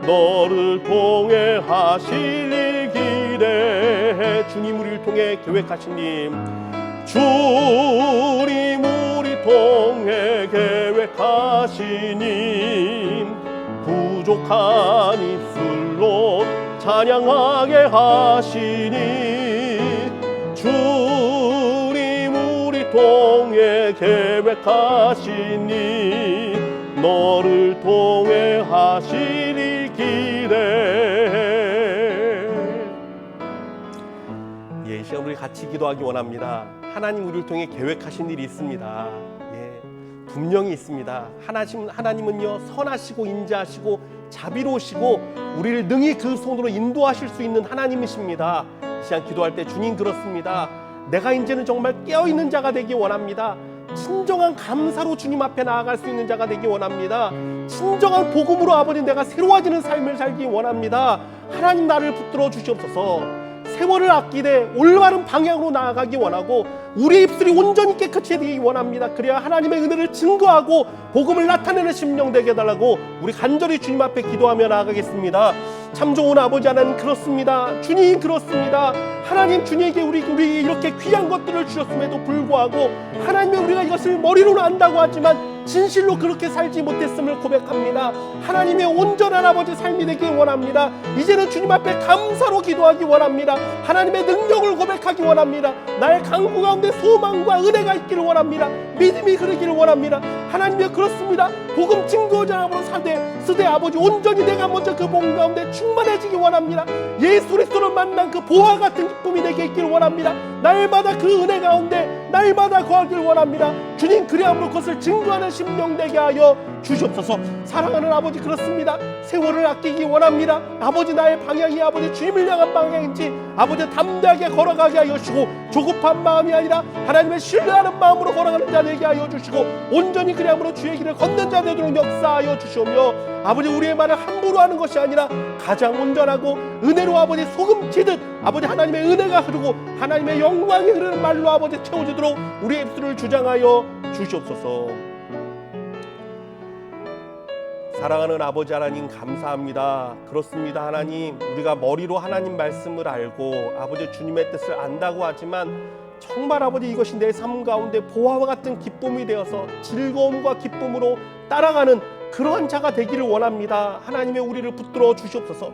너를 통해 하실 일 기대해. 주님 우리를 통해 계획하신 님, 주님 우리 통해 계획하신 님, 부족한 입술로 찬양하게 하시니. 주님 우리 통해 계획하시니 너를 통해 하시리 기대해. 이 시간 우리 같이 기도하기 원합니다. 하나님 우리를 통해 계획하신 일이 있습니다. 분명히 있습니다. 하나님은요 선하시고 인자하시고 자비로우시고 우리를 능히 그 손으로 인도하실 수 있는 하나님이십니다. 이 시간 기도할 때 주님 그렇습니다. 내가 이제는 정말 깨어있는 자가 되기 원합니다. 진정한 감사로 주님 앞에 나아갈 수 있는 자가 되기 원합니다. 진정한 복음으로 아버지 내가 새로워지는 삶을 살기 원합니다. 하나님 나를 붙들어 주시옵소서. 세월을 아끼되 올바른 방향으로 나아가기 원하고 우리 입술이 온전히 깨끗이 되기 원합니다. 그래야 하나님의 은혜를 증거하고 복음을 나타내는 심령 되게 해달라고 우리 간절히 주님 앞에 기도하며 나아가겠습니다. 참 좋은 아버지 하나님 그렇습니다. 주님 그렇습니다. 하나님 주님에게 우리 이렇게 귀한 것들을 주셨음에도 불구하고 하나님의 우리가 이것을 머리로는 안다고 하지만 진실로 그렇게 살지 못했음을 고백합니다. 하나님의 온전한 아버지 삶이 되기 원합니다. 이제는 주님 앞에 감사로 기도하기 원합니다. 하나님의 능력을 고백하기 원합니다. 나의 강구 가운데 소망과 은혜가 있기를 원합니다. 믿음이 그러기를 원합니다. 하나님이 그렇습니다. 복음 증거자로 쓰되 아버지 온전히 내가 먼저 그 복음 가운데 충만해지기 원합니다. 예수 그리스도를 만난 그 보화 같은 기쁨이 내게 있기를 원합니다. 날마다 그 은혜 가운데 날마다 거하기를 원합니다. 주님 그리함으로 그것을 증거하는 심령 되게 하여 주시옵소서. 사랑하는 아버지 그렇습니다. 세월을 아끼기 원합니다. 아버지 나의 방향이 아버지 주님을 향한 방향인지 아버지 담대하게 걸어가게 하여 주시고 조급한 마음이 아니라 하나님의 신뢰하는 마음으로 걸어가는 자 되게 하여 주시고 온전히 그리함으로 주의 길을 걷는 자 되도록 역사하여 주시오며 아버지 우리의 말을 함부로 하는 것이 아니라 가장 온전하고 은혜로 아버지 소금 치듯 아버지 하나님의 은혜가 흐르고 하나님의 영광이 흐르는 말로 아버지 채워지도록 우리의 입술을 주장하여 주시옵소서. 사랑하는 아버지 하나님 감사합니다. 그렇습니다. 하나님 우리가 머리로 하나님 말씀을 알고 아버지 주님의 뜻을 안다고 하지만 정말 아버지 이것이 내 삶 가운데 보화와 같은 기쁨이 되어서 즐거움과 기쁨으로 따라가는 그러한 자가 되기를 원합니다. 하나님의 우리를 붙들어 주시옵소서.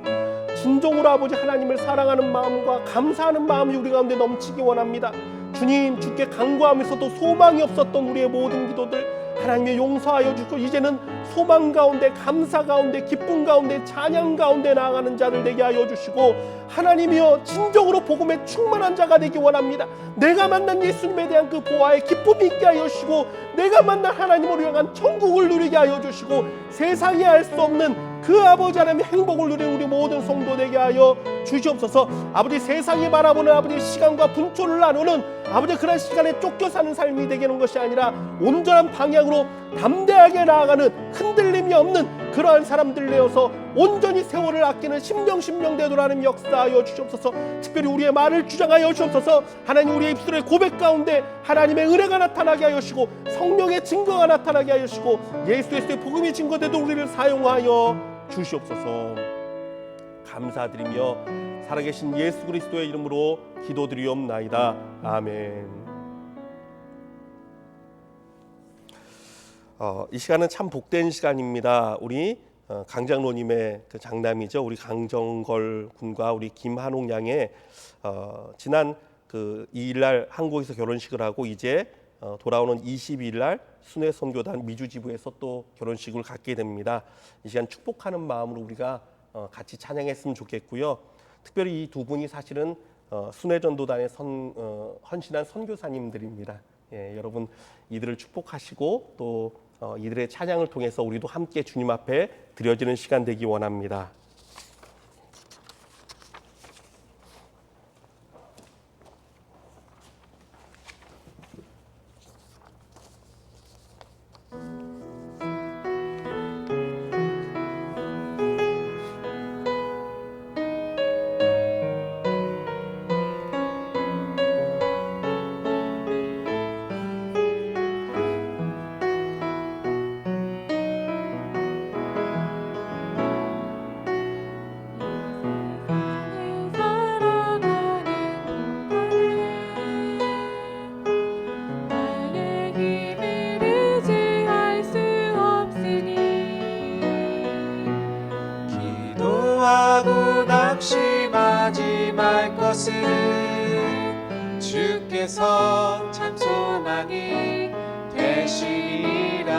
진정으로 아버지 하나님을 사랑하는 마음과 감사하는 마음이 우리 가운데 넘치기 원합니다. 주님, 주께 간구하면서도 소망이 없었던 우리의 모든 기도들 하나님의 용서하여 주시고 이제는 소망 가운데, 감사 가운데, 기쁨 가운데, 찬양 가운데 나아가는 자들 되게 하여 주시고, 하나님이여 진정으로 복음에 충만한 자가 되기 원합니다. 내가 만난 예수님에 대한 그 보화의 기쁨이 있게 하여 주시고, 내가 만난 하나님으로 향한 천국을 누리게 하여 주시고, 세상이 알 수 없는 그 아버지 하나님의 행복을 누리는 우리 모든 성도 되게 하여 주시옵소서. 아버지, 세상이 바라보는 아버지 시간과 분초를 나누는 아버지 그런 시간에 쫓겨 사는 삶이 되게 하는 것이 아니라 온전한 방향으로 담대하게 나아가는 흔들림이 없는 그러한 사람들 되어서 온전히 세월을 아끼는 심령 되돌아가는 역사하여 주시옵소서. 특별히 우리의 말을 주장하여 주옵소서. 하나님, 우리의 입술의 고백 가운데 하나님의 은혜가 나타나게 하여 주시고, 성령의 증거가 나타나게 하여 주시고, 예수 그리스도의 복음이 증거되도 우리를 사용하여 주시옵소서. 감사드리며 살아계신 예수 그리스도의 이름으로 기도드리옵나이다. 아멘. 이 시간은 참 복된 시간입니다. 우리 강장로님의 그 장남이죠. 우리 강정걸 군과 우리 김한옥 양의 지난 그 2일날 한국에서 결혼식을 하고 이제 돌아오는 22일날 순회 선교단 미주지부에서 또 결혼식을 갖게 됩니다. 이 시간 축복하는 마음으로 우리가 같이 찬양했으면 좋겠고요. 특별히 이 두 분이 사실은 순회전도단의 헌신한 선교사님들입니다. 예, 여러분 이들을 축복하시고 또 이들의 찬양을 통해서 우리도 함께 주님 앞에 드려지는 시간 되기 원합니다. 낙심하지 말 것은 주께서 참 소망이 되시리라.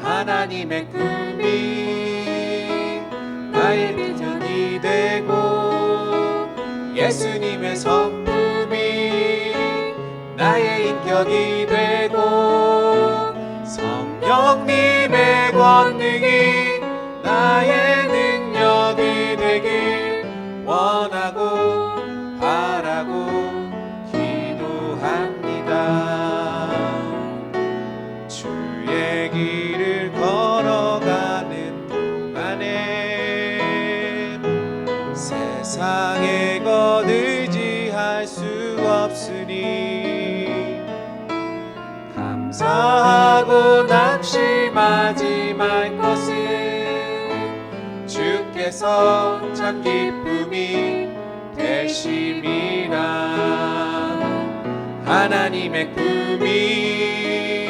하나님의 꿈이 나의 비전이 되고 예수님의 성품이 나의 인격이 되고 성령님의 권능이 나의 능력이 되길 원하고 바라고 기도합니다. 주의 길을 걸어가는 동안에 세상에 것 의지할 수 없으니 감사하고 낙심하지 말 것은 주께서 참 기쁨이 되심이라. 하나님의 꿈이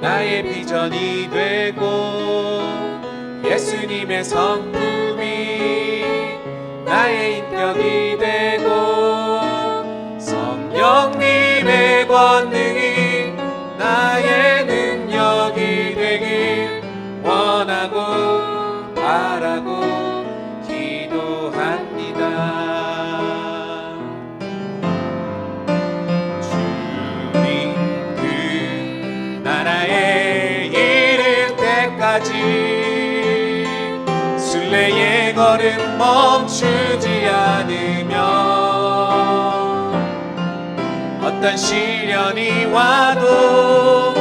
나의 비전이 되고 예수님의 성품이 나의 인격이 되고 성령님의 권능이 나의 능력이 되길 원하고 바라고 기도합니다. 주님 그 나라에 이를 때까지 순례의 걸음 멈추지 않으며 어떤 시련이 와도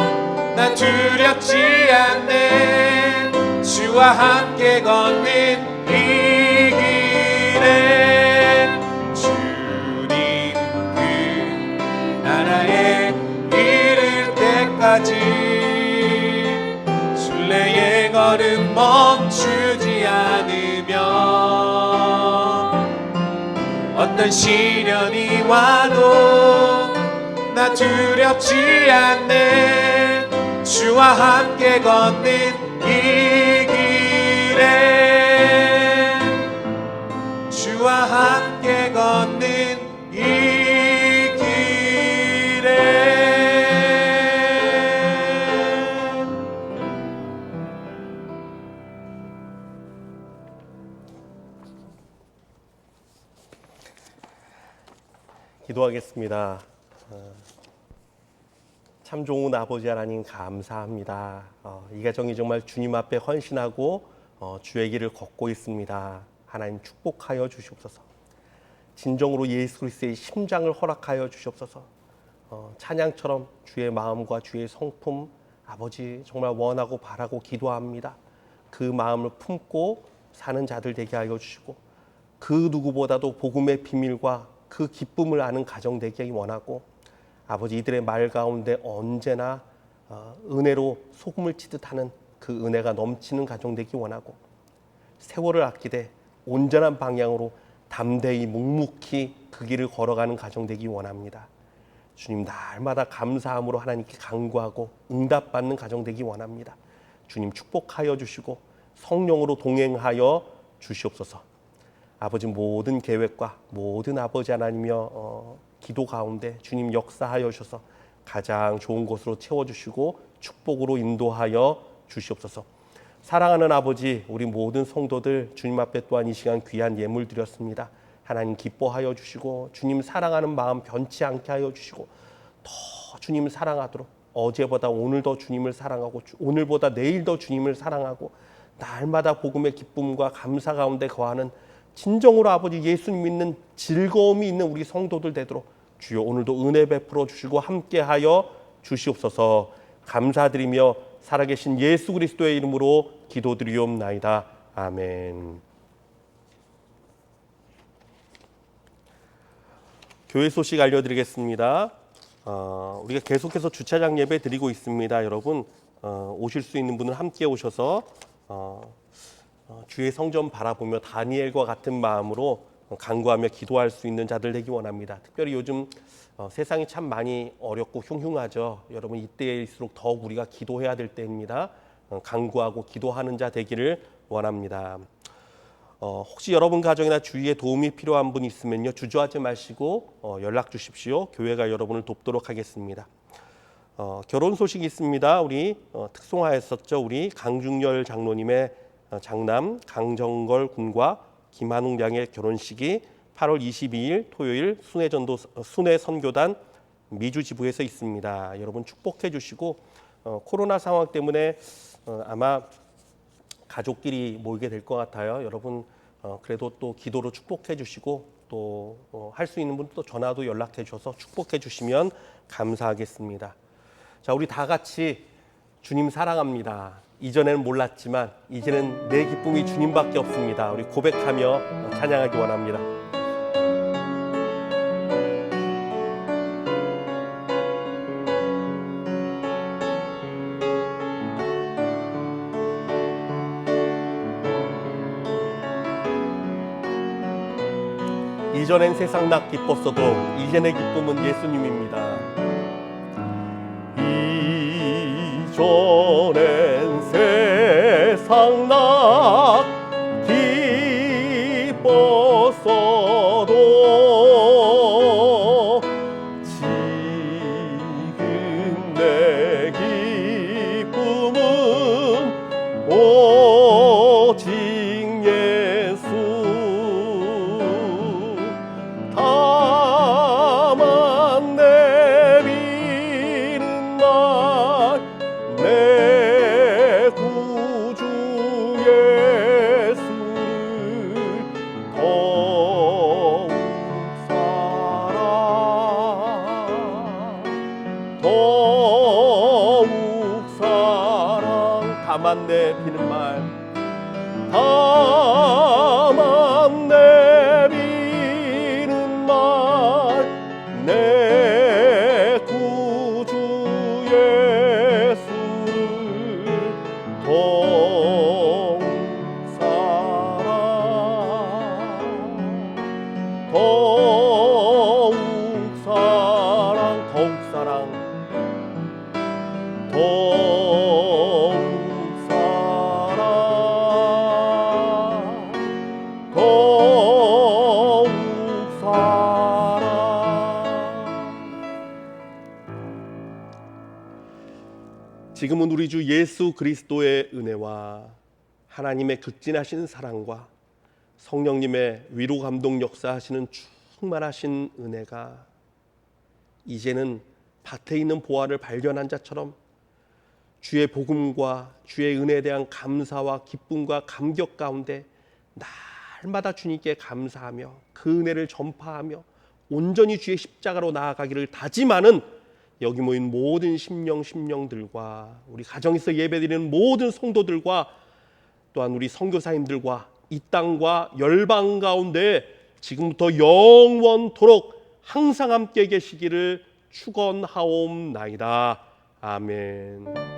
난 두렵지 않네. 주와 함께 걷는 이 길에 주님 그 나라에 이를 때까지 순례의 걸음 멈추지 않으며 어떤 시련이 와도 나 두렵지 않네. 주와 함께 걷는 이 길에 기도하겠습니다. 참 좋은 아버지 하나님 감사합니다. 이 가정이 정말 주님 앞에 헌신하고 주의 길을 걷고 있습니다. 하나님 축복하여 주시옵소서. 진정으로 예수 그리스도의 심장을 허락하여 주시옵소서. 찬양처럼 주의 마음과 주의 성품 아버지 정말 원하고 바라고 기도합니다. 그 마음을 품고 사는 자들 되게 하여 주시고 그 누구보다도 복음의 비밀과 그 기쁨을 아는 가정 되기 원하고 아버지 이들의 말 가운데 언제나 은혜로 소금을 치듯 하는 그 은혜가 넘치는 가정 되기 원하고 세월을 아끼되 온전한 방향으로 담대히 묵묵히 그 길을 걸어가는 가정 되기 원합니다. 주님 날마다 감사함으로 하나님께 간구하고 응답받는 가정 되기 원합니다. 주님 축복하여 주시고 성령으로 동행하여 주시옵소서. 아버지 모든 계획과 모든 아버지 하나님이여 기도 가운데 주님 역사하여 주셔서 가장 좋은 곳으로 채워주시고 축복으로 인도하여 주시옵소서. 사랑하는 아버지 우리 모든 성도들 주님 앞에 또한 이 시간 귀한 예물 드렸습니다. 하나님 기뻐하여 주시고 주님 사랑하는 마음 변치 않게 하여 주시고 더 주님 사랑하도록 어제보다 오늘 더 주님을 사랑하고 오늘보다 내일 더 주님을 사랑하고 날마다 복음의 기쁨과 감사 가운데 거하는 진정으로 아버지 예수님 믿는 즐거움이 있는 우리 성도들 되도록 주여 오늘도 은혜 베풀어 주시고 함께하여 주시옵소서. 감사드리며 살아계신 예수 그리스도의 이름으로 기도드리옵나이다. 아멘. 교회 소식 알려드리겠습니다. 우리가 계속해서 주차장 예배 드리고 있습니다. 여러분 오실 수 있는 분은 함께 오셔서 주의 성전 바라보며 다니엘과 같은 마음으로 간구하며 기도할 수 있는 자들 되기 원합니다. 특별히 요즘 세상이 참 많이 어렵고 흉흉하죠. 여러분 이때일수록 더욱 우리가 기도해야 될 때입니다. 간구하고 기도하는 자 되기를 원합니다. 혹시 여러분 가정이나 주위에 도움이 필요한 분 있으면요 주저하지 마시고 연락 주십시오. 교회가 여러분을 돕도록 하겠습니다. 결혼 소식이 있습니다. 우리 특송하였었죠. 우리 강중열 장로님의 장남 강정걸 군과 김한웅 양의 결혼식이 8월 22일 토요일 순회 선교단 미주 지부에서 있습니다. 여러분 축복해 주시고 코로나 상황 때문에 아마 가족끼리 모이게 될 것 같아요. 여러분 그래도 또 기도로 축복해 주시고 또 할 수 있는 분 또 전화도 연락해 주셔서 축복해 주시면 감사하겠습니다. 자, 우리 다 같이 주님 사랑합니다. 이전에는 몰랐지만 이제는 내 기쁨이 주님밖에 없습니다. 우리 고백하며 찬양하기 원합니다. 이전엔 세상 낙 기뻤어도 이제 내 기쁨은 예수님입니다. 이전엔 세상 낙 기뻤어도 지금 내 기쁨은 오직 예수. 다만 내비는 날 내 구주 예수를 더욱 사랑 다만 내비는 말 다만 내비는 말 내 구주 예수를 더욱 사랑 지금은 우리 주 예수 그리스도의 은혜와 하나님의 극진하신 사랑과 성령님의 위로 감동 역사하시는 충만하신 은혜가 이제는 밭에 있는 보화를 발견한 자처럼 주의 복음과 주의 은혜에 대한 감사와 기쁨과 감격 가운데 날마다 주님께 감사하며 그 은혜를 전파하며 온전히 주의 십자가로 나아가기를 다짐하는 여기 모인 모든 심령들과 우리 가정에서 예배드리는 모든 성도들과 또한 우리 선교사님들과 이 땅과 열방 가운데 지금부터 영원토록 항상 함께 계시기를 축원하옵나이다. 아멘.